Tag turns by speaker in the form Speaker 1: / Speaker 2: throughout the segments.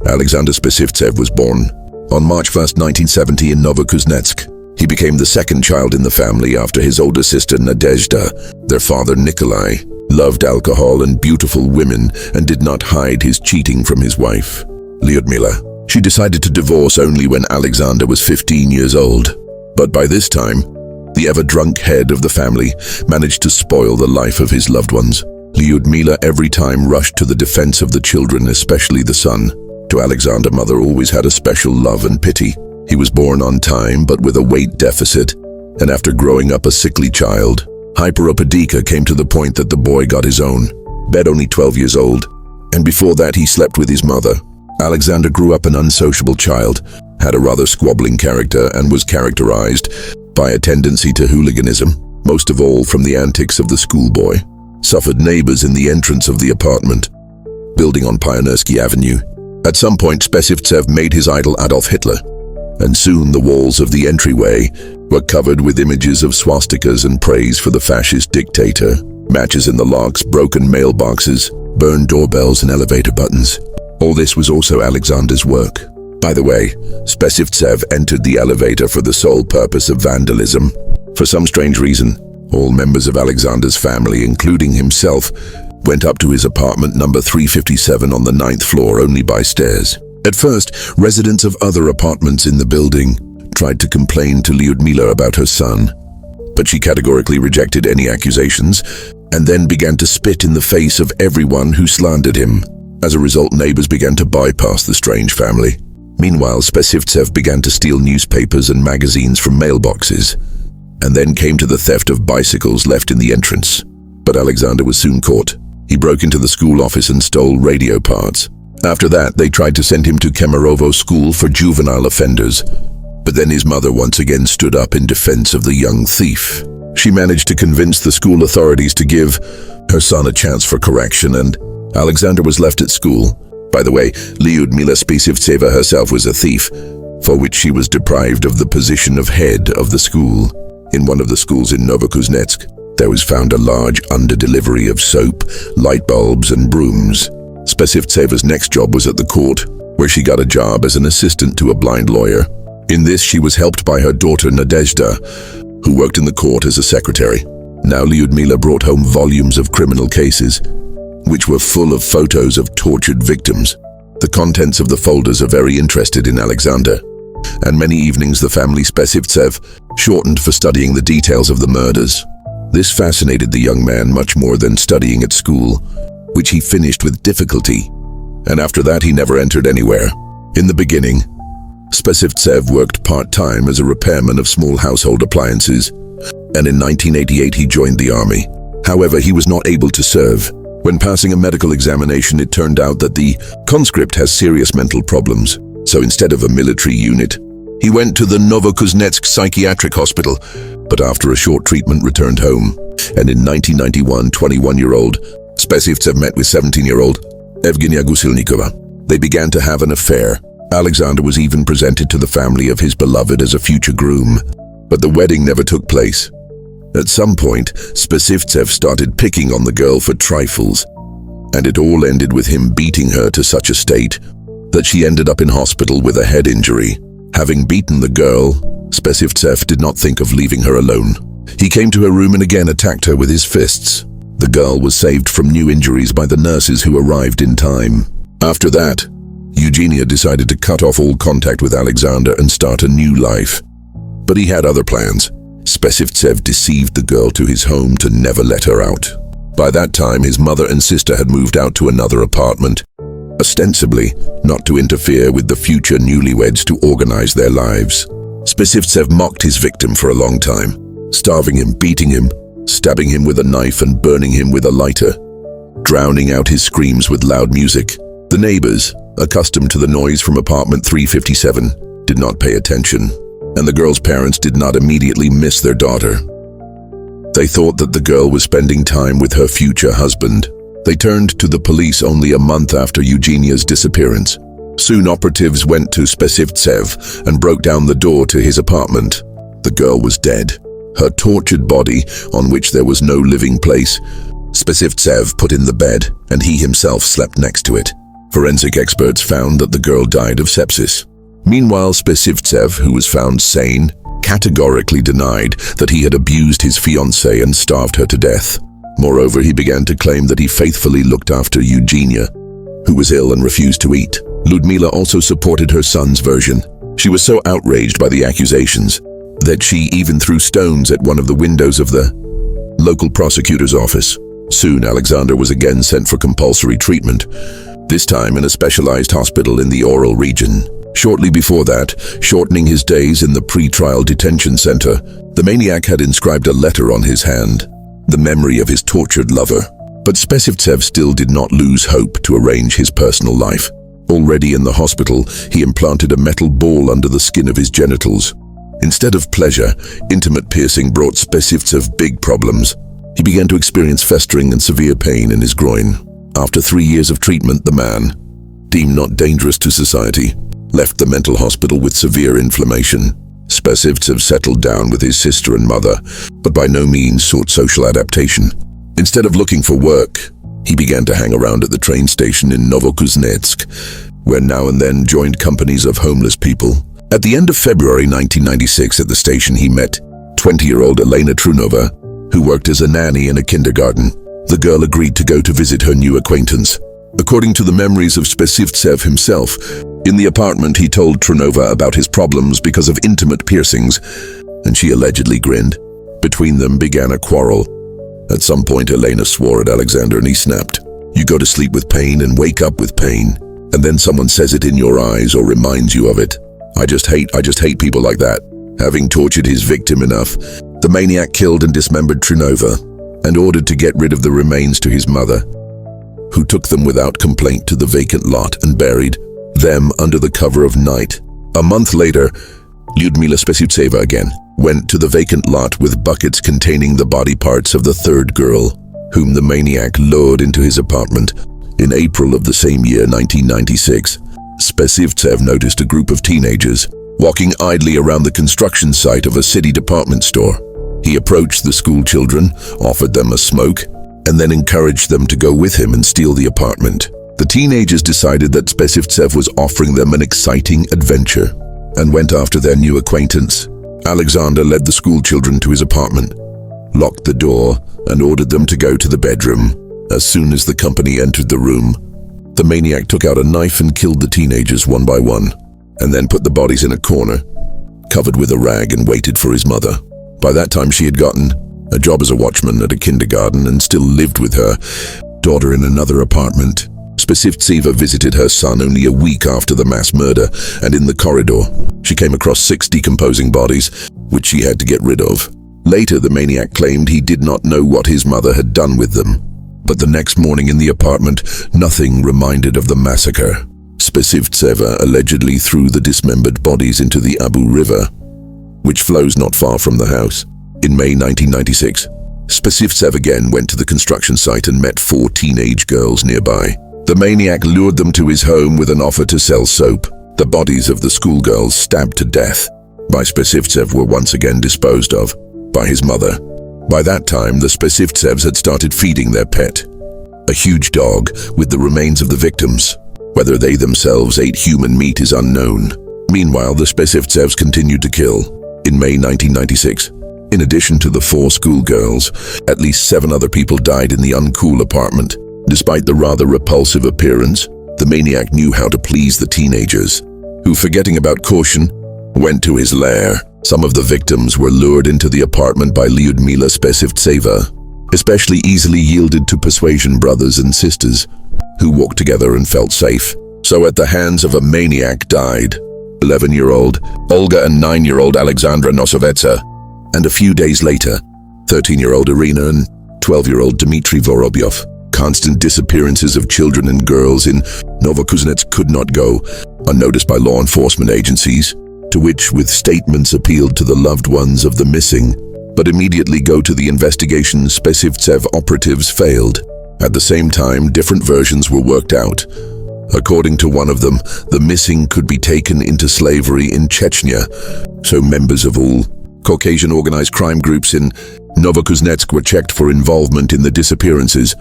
Speaker 1: Alexander Spesivtsev was born on March 1, 1970 in Novokuznetsk. He became the second child in the family after his older sister Nadezhda. Their father Nikolai loved alcohol and beautiful women and did not hide his cheating from his wife, Lyudmila. She decided to divorce only when Alexander was 15 years old. But by this time, the ever-drunk head of the family managed to spoil the life of his loved ones. Lyudmila every time rushed to the defense of the children, especially the son. To Alexander, mother always had a special love and pity. He was born on time but with a weight deficit, and after growing up a sickly child, hyperopedica came to the point that the boy got his own bed only 12 years old, and before that he slept with his mother. Alexander grew up an unsociable child, had a rather squabbling character, and was characterized by a tendency to hooliganism, most of all from the antics of the schoolboy. Suffered neighbors in the entrance of the apartment, building on Pioneersky Avenue. At some point, Spesivtsev made his idol Adolf Hitler, and soon the walls of the entryway were covered with images of swastikas and praise for the fascist dictator. Matches in the locks, broken mailboxes, burned doorbells and elevator buttons. All this was also Alexander's work. By the way, Spesivtsev entered the elevator for the sole purpose of vandalism. For some strange reason, all members of Alexander's family, including himself, went up to his apartment number 357 on the 9th floor only by stairs. At first, residents of other apartments in the building tried to complain to Lyudmila about her son, but she categorically rejected any accusations and then began to spit in the face of everyone who slandered him. As a result, neighbors began to bypass the strange family. Meanwhile, Spesivtsev began to steal newspapers and magazines from mailboxes, and then came to the theft of bicycles left in the entrance. But Alexander was soon caught. He broke into the school office and stole radio parts. After that, they tried to send him to Kemerovo school for juvenile offenders. But then his mother once again stood up in defense of the young thief. She managed to convince the school authorities to give her son a chance for correction, and Alexander was left at school. By the way, Lyudmila Spesivtseva herself was a thief, for which she was deprived of the position of head of the school. In one of the schools in Novokuznetsk, there was found a large under-delivery of soap, light bulbs and brooms. Spesivtseva's next job was at the court, where she got a job as an assistant to a blind lawyer. In this, she was helped by her daughter Nadezhda, who worked in the court as a secretary. Now Lyudmila brought home volumes of criminal cases, which were full of photos of tortured victims. The contents of the folders are very interested in Alexander, and many evenings the family Spesivtsev shortened for studying the details of the murders. This fascinated the young man much more than studying at school, which he finished with difficulty, and after that he never entered anywhere. In the beginning, Spesivtsev worked part-time as a repairman of small household appliances, and in 1988 he joined the army. However, he was not able to serve. When passing a medical examination, it turned out that the conscript has serious mental problems, so instead of a military unit, he went to the Novokuznetsk psychiatric hospital, but after a short treatment returned home. And in 1991, 21-year-old Spesivtsev met with 17-year-old Evgenia Gusilnikova. They began to have an affair. Alexander was even presented to the family of his beloved as a future groom, but the wedding never took place. At some point, Spesivtsev started picking on the girl for trifles, and it all ended with him beating her to such a state that she ended up in hospital with a head injury. Having beaten the girl, Spesivtsev did not think of leaving her alone. He came to her room and again attacked her with his fists. The girl was saved from new injuries by the nurses who arrived in time. After that, Eugenia decided to cut off all contact with Alexander and start a new life. But he had other plans. Spesivtsev deceived the girl to his home to never let her out. By that time, his mother and sister had moved out to another apartment, ostensibly not to interfere with the future newlyweds to organize their lives. Spesivtsev mocked his victim for a long time, starving him, beating him, stabbing him with a knife and burning him with a lighter, drowning out his screams with loud music. The neighbors, accustomed to the noise from apartment 357, did not pay attention, and the girl's parents did not immediately miss their daughter. They thought that the girl was spending time with her future husband. They turned to the police only a month after Eugenia's disappearance. Soon operatives went to Spesivtsev and broke down the door to his apartment. The girl was dead, her tortured body, on which there was no living place, Spesivtsev put in the bed, and he himself slept next to it. Forensic experts found that the girl died of sepsis. Meanwhile, Spesivtsev, who was found sane, categorically denied that he had abused his fiancée and starved her to death. Moreover, he began to claim that he faithfully looked after Eugenia, who was ill and refused to eat. Lyudmila also supported her son's version. She was so outraged by the accusations that she even threw stones at one of the windows of the local prosecutor's office. Soon, Alexander was again sent for compulsory treatment, this time in a specialized hospital in the Oral region. Shortly before that, shortening his days in the pre-trial detention center, the maniac had inscribed a letter on his hand, the memory of his tortured lover. But Spesivtsev still did not lose hope to arrange his personal life. Already in the hospital, he implanted a metal ball under the skin of his genitals. Instead of pleasure, intimate piercing brought Spesivtsev big problems. He began to experience festering and severe pain in his groin. After 3 years of treatment, the man, deemed not dangerous to society, left the mental hospital with severe inflammation. Spesivtsev settled down with his sister and mother, but by no means sought social adaptation. Instead of looking for work, he began to hang around at the train station in Novokuznetsk, where now and then joined companies of homeless people. At the end of February 1996 at the station, he met 20-year-old Elena Trunova, who worked as a nanny in a kindergarten. The girl agreed to go to visit her new acquaintance. According to the memories of Spesivtsev himself, in the apartment he told Trunova about his problems because of intimate piercings, and she allegedly grinned. Between them began a quarrel. At some point, Elena swore at Alexander and he snapped. "You go to sleep with pain and wake up with pain, and then someone says it in your eyes or reminds you of it. I just hate people like that." Having tortured his victim enough, the maniac killed and dismembered Trunova and ordered to get rid of the remains to his mother, who took them without complaint to the vacant lot and buried them under the cover of night. A month later, Lyudmila Spesivtseva again went to the vacant lot with buckets containing the body parts of the third girl, whom the maniac lured into his apartment. In April of the same year, 1996, Spesivtsev noticed a group of teenagers walking idly around the construction site of a city department store. He approached the school children, offered them a smoke, and then encouraged them to go with him and steal the apartment. The teenagers decided that Spesivtsev was offering them an exciting adventure and went after their new acquaintance. Alexander led the school children to his apartment, locked the door, and ordered them to go to the bedroom. As soon as the company entered the room, the maniac took out a knife and killed the teenagers one by one, and then put the bodies in a corner, covered with a rag, and waited for his mother. By that time, she had gotten a job as a watchman at a kindergarten and still lived with her daughter in another apartment. Spesivtseva visited her son only a week after the mass murder, and in the corridor, she came across 6 decomposing bodies, which she had to get rid of. Later, the maniac claimed he did not know what his mother had done with them. But the next morning in the apartment, nothing reminded of the massacre. Spesivtseva allegedly threw the dismembered bodies into the Abu River, which flows not far from the house. In May 1996, Spesivtsev again went to the construction site and met 4 teenage girls nearby. The maniac lured them to his home with an offer to sell soap. The bodies of the schoolgirls stabbed to death by Spesivtsev were once again disposed of by his mother. By that time, the Spesivtsevs had started feeding their pet, a huge dog, with the remains of the victims. Whether they themselves ate human meat is unknown. Meanwhile, the Spesivtsevs continued to kill. In May 1996, in addition to the 4 schoolgirls, at least 7 other people died in the uncool apartment. Despite the rather repulsive appearance, the maniac knew how to please the teenagers, who, forgetting about caution, went to his lair. Some of the victims were lured into the apartment by Lyudmila Spesivtseva, especially easily yielded to persuasion brothers and sisters, who walked together and felt safe. So at the hands of a maniac died 11-year-old Olga and 9-year-old Alexandra Nosovitsa, and a few days later, 13-year-old Irina and 12-year-old Dmitry Vorobyov. Constant disappearances of children and girls in Novokuznetsk could not go unnoticed by law enforcement agencies, to which, with statements, appealed to the loved ones of the missing, but immediately go to the investigation. Spesivtsev operatives failed. At the same time, different versions were worked out. According to one of them, the missing could be taken into slavery in Chechnya, so members of all Caucasian organized crime groups in Novokuznetsk were checked for involvement in the disappearances,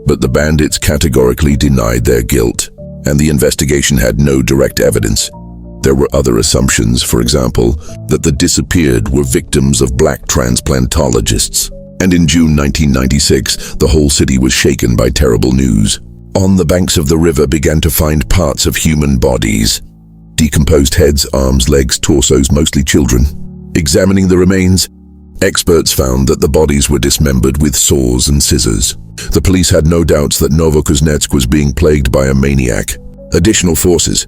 Speaker 1: but the bandits categorically denied their guilt. and the investigation had no direct evidence. There were other assumptions, for example, that the disappeared were victims of black transplantologists. And in June 1996, the whole city was shaken by terrible news. On the banks of the river began to find parts of human bodies. Decomposed heads, arms, legs, torsos, mostly children. Examining the remains, experts found that the bodies were dismembered with saws and scissors. The police had no doubts that Novokuznetsk was being plagued by a maniac. Additional forces,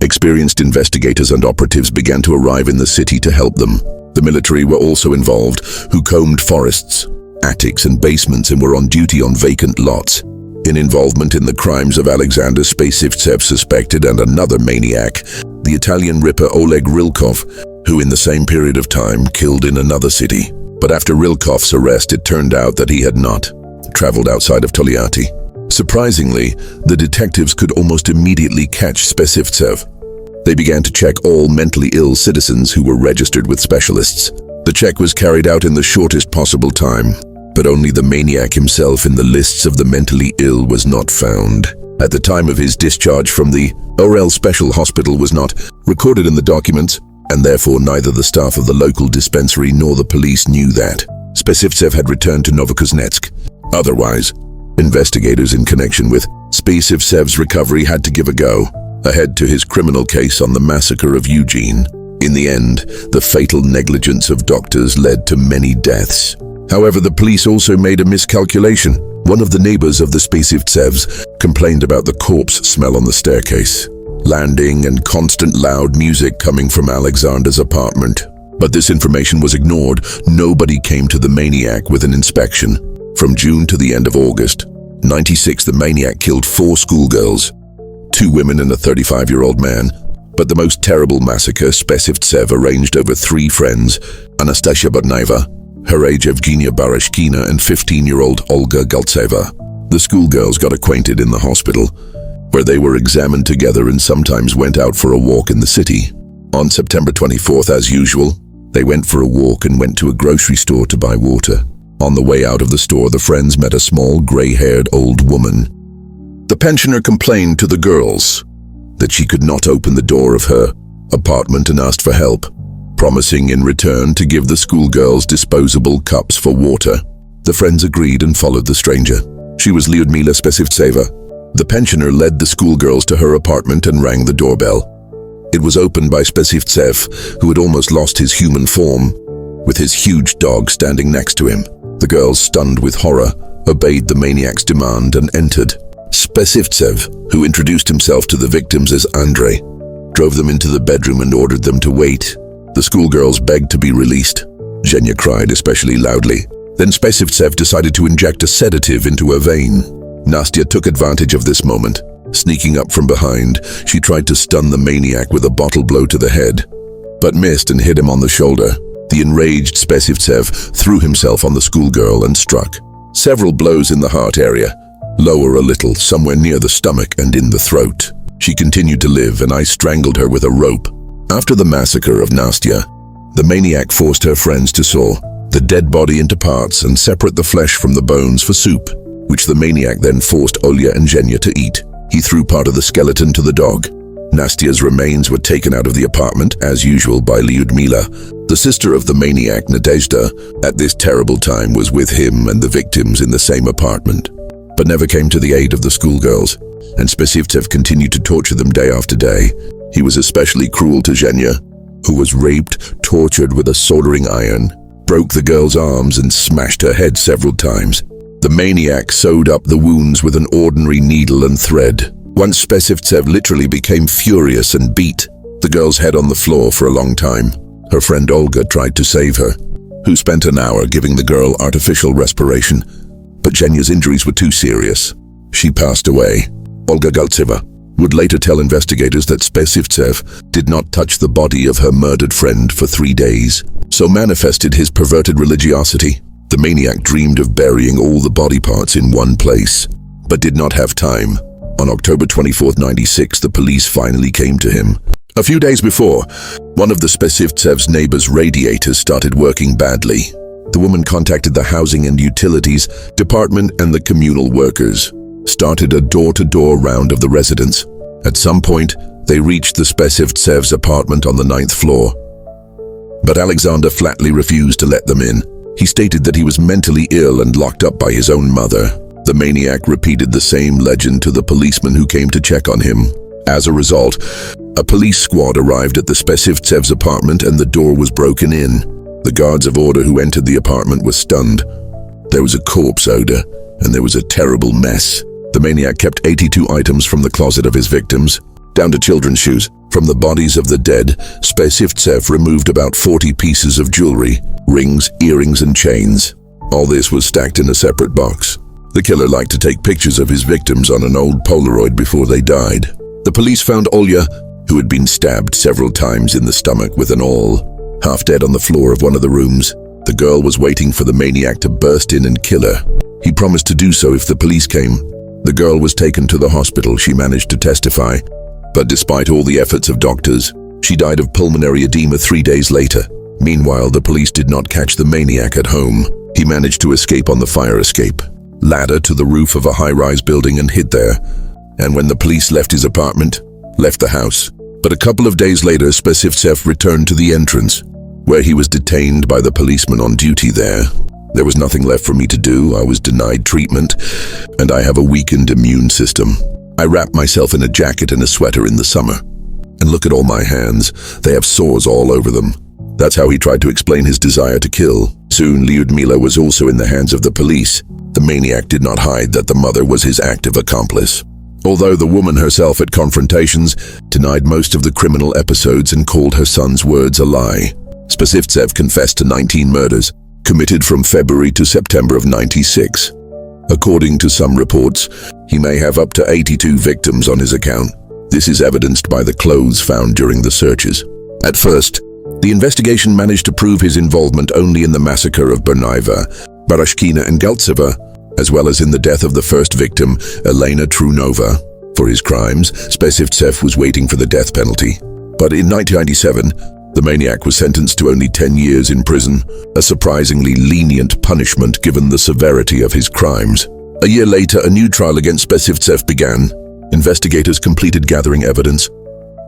Speaker 1: experienced investigators and operatives began to arrive in the city to help them. The military were also involved, who combed forests, attics and basements and were on duty on vacant lots. In involvement in the crimes of Alexander Spesivtsev suspected and another maniac, the Italian ripper Oleg Rilkov, who in the same period of time killed in another city. But after Rilkov's arrest, it turned out that he had not traveled outside of Togliatti. Surprisingly, the detectives could almost immediately catch Spesivtsev. They began to check all mentally ill citizens who were registered with specialists. The check was carried out in the shortest possible time, but only the maniac himself in the lists of the mentally ill was not found. At the time of his discharge from the Orel Special Hospital was not recorded in the documents, and therefore neither the staff of the local dispensary nor the police knew that Spesivtsev had returned to Novokuznetsk. Otherwise, investigators in connection with Spesivtsev's recovery had to give a go ahead to his criminal case on the massacre of Eugene. In the end, the fatal negligence of doctors led to many deaths. However, the police also made a miscalculation. One of the neighbors of the Spesivtsevs complained about the corpse smell on the staircase, landing and constant loud music coming from Alexander's apartment. But this information was ignored. Nobody came to the maniac with an inspection. From June to the end of August 96, the maniac killed 4 schoolgirls, 2 women and a 35-year-old man. But the most terrible massacre Spesivtsev arranged over 3 friends, Anastasia Bodnaeva, her age Evgenia Barashkina, and 15-year-old Olga Galtseva. The schoolgirls got acquainted in the hospital, where they were examined together and sometimes went out for a walk in the city. On September 24th, as usual, they went for a walk and went to a grocery store to buy water. On the way out of the store, the friends met a small, gray-haired old woman. The pensioner complained to the girls that she could not open the door of her apartment and asked for help, promising in return to give the schoolgirls disposable cups for water. The friends agreed and followed the stranger. She was Lyudmila Spesivtseva. The pensioner led the schoolgirls to her apartment and rang the doorbell. It was opened by Spesivtsev, who had almost lost his human form, with his huge dog standing next to him. The girls, stunned with horror, obeyed the maniac's demand and entered. Spesivtsev, who introduced himself to the victims as Andrei, drove them into the bedroom and ordered them to wait. The schoolgirls begged to be released. Zhenya cried especially loudly. Then Spesivtsev decided to inject a sedative into her vein. Nastya took advantage of this moment. Sneaking up from behind, she tried to stun the maniac with a bottle blow to the head, but missed and hit him on the shoulder. The enraged Spesivtsev threw himself on the schoolgirl and struck. Several blows in the heart area, lower a little, somewhere near the stomach and in the throat. She continued to live, and I strangled her with a rope. After the massacre of Nastya, the maniac forced her friends to saw the dead body into parts and separate the flesh from the bones for soup, which the maniac then forced Olya and Zhenya to eat. He threw part of the skeleton to the dog. Nastya's remains were taken out of the apartment, as usual, by Lyudmila. The sister of the maniac, Nadezhda, at this terrible time was with him and the victims in the same apartment, but never came to the aid of the schoolgirls, and Spesivtsev continued to torture them day after day. He was especially cruel to Zhenya, who was raped, tortured with a soldering iron, broke the girl's arms and smashed her head several times. The maniac sewed up the wounds with an ordinary needle and thread. Once Spesivtsev literally became furious and beat the girl's head on the floor for a long time. Her friend Olga tried to save her, who spent an hour giving the girl artificial respiration, but Zhenya's injuries were too serious. She passed away. Olga Galtseva would later tell investigators that Spesivtsev did not touch the body of her murdered friend for 3 days, so manifested his perverted religiosity. The maniac dreamed of burying all the body parts in one place, but did not have time. On October 24, 96, the police finally came to him. A few days before, one of the Spesivtsev's neighbor's radiators started working badly. The woman contacted the Housing and Utilities Department, and the communal workers started a door-to-door round of the residents. At some point, they reached the Spesivtsev's apartment on the 9th floor. But Alexander flatly refused to let them in. He stated that he was mentally ill and locked up by his own mother. The maniac repeated the same legend to the policeman who came to check on him. As a result, a police squad arrived at the Spesivtsev's apartment and the door was broken in. The guards of order who entered the apartment were stunned. There was a corpse odor, and there was a terrible mess. The maniac kept 82 items from the closet of his victims, down to children's shoes. From the bodies of the dead, Spesivtsev removed about 40 pieces of jewelry, rings, earrings, and chains. All this was stacked in a separate box. The killer liked to take pictures of his victims on an old Polaroid before they died. The police found Olya, who had been stabbed several times in the stomach with an awl, half dead on the floor of one of the rooms. The girl was waiting for the maniac to burst in and kill her. He promised to do so if the police came. The girl was taken to the hospital. She managed to testify, but despite all the efforts of doctors, she died of pulmonary edema 3 days later. Meanwhile, the police did not catch the maniac at home. He managed to escape on the fire escape ladder to the roof of a high-rise building and hid there. And when the police left his apartment, left the house. But a couple of days later, Spesivtsev returned to the entrance, where he was detained by the policeman on duty there. There was nothing left for me to do. I was denied treatment, and I have a weakened immune system. I wrap myself in a jacket and a sweater in the summer. And look at all my hands. They have sores all over them. That's how he tried to explain his desire to kill. Soon, Lyudmila was also in the hands of the police. The maniac did not hide that the mother was his active accomplice. Although the woman herself at confrontations denied most of the criminal episodes and called her son's words a lie. Spesivtsev confessed to 19 murders, committed from February to September of '96. According to some reports, he may have up to 82 victims on his account. This is evidenced by the clothes found during the searches. At first, the investigation managed to prove his involvement only in the massacre of Bernaiva, Barashkina and Galtseva, as well as in the death of the first victim, Elena Trunova. For his crimes, Spesivtsev was waiting for the death penalty. But in 1997, the maniac was sentenced to only 10 years in prison, a surprisingly lenient punishment given the severity of his crimes. A year later, a new trial against Spesivtsev began. Investigators completed gathering evidence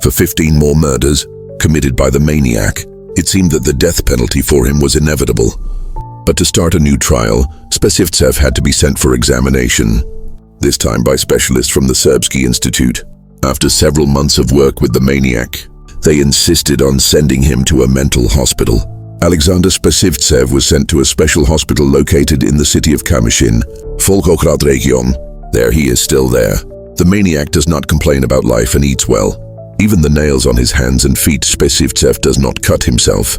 Speaker 1: for 15 more murders committed by the maniac. It seemed that the death penalty for him was inevitable. But to start a new trial, Spesivtsev had to be sent for examination, this time by specialists from the Serbsky Institute. After several months of work with the maniac, they insisted on sending him to a mental hospital. Alexander Spesivtsev was sent to a special hospital located in the city of Kamyshin, Volgograd region. There he is still there. The maniac does not complain about life and eats well. Even the nails on his hands and feet, Spesivtsev does not cut himself.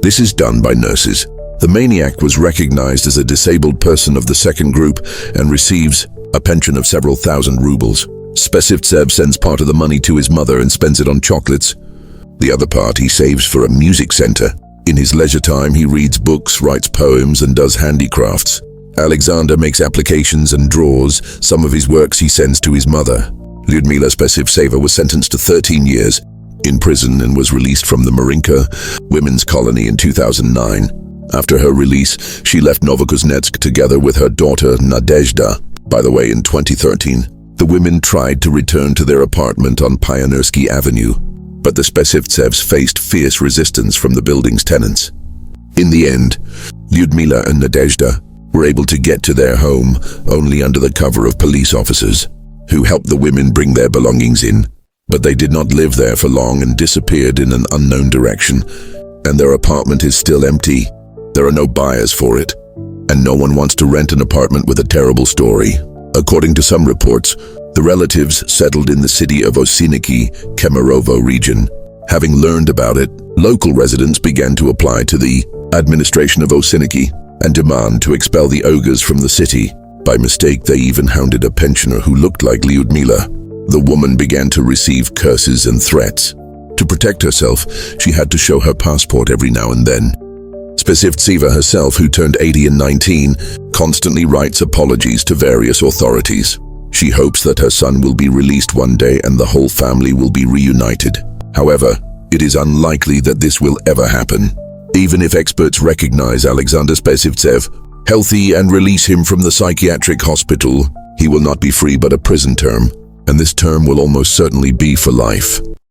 Speaker 1: This is done by nurses. The maniac was recognized as a disabled person of the second group and receives a pension of several thousand rubles. Spesivtsev sends part of the money to his mother and spends it on chocolates. The other part he saves for a music center. In his leisure time, he reads books, writes poems, and does handicrafts. Alexander makes applications and draws. Some of his works he sends to his mother. Lyudmila Spesivtseva was sentenced to 13 years in prison and was released from the Marinka women's colony in 2009. After her release, she left Novokuznetsk together with her daughter Nadezhda. By the way, in 2013, the women tried to return to their apartment on Pioneersky Avenue, but the Spesivtsevs faced fierce resistance from the building's tenants. In the end, Lyudmila and Nadezhda were able to get to their home only under the cover of police officers, who helped the women bring their belongings in. But they did not live there for long and disappeared in an unknown direction, and their apartment is still empty. There are no buyers for it, and no one wants to rent an apartment with a terrible story. According to some reports, the relatives settled in the city of Osiniki, Kemerovo region. Having learned about it, local residents began to apply to the administration of Osiniki and demand to expel the ogres from the city. By mistake, they even hounded a pensioner who looked like Lyudmila. The woman began to receive curses and threats. To protect herself, she had to show her passport every now and then. Spesivtseva herself, who turned 80 in 19, constantly writes apologies to various authorities. She hopes that her son will be released one day and the whole family will be reunited. However, it is unlikely that this will ever happen. Even if experts recognize Alexander Spesivtsev healthy and release him from the psychiatric hospital, he will not be free but a prison term. and this term will almost certainly be for life.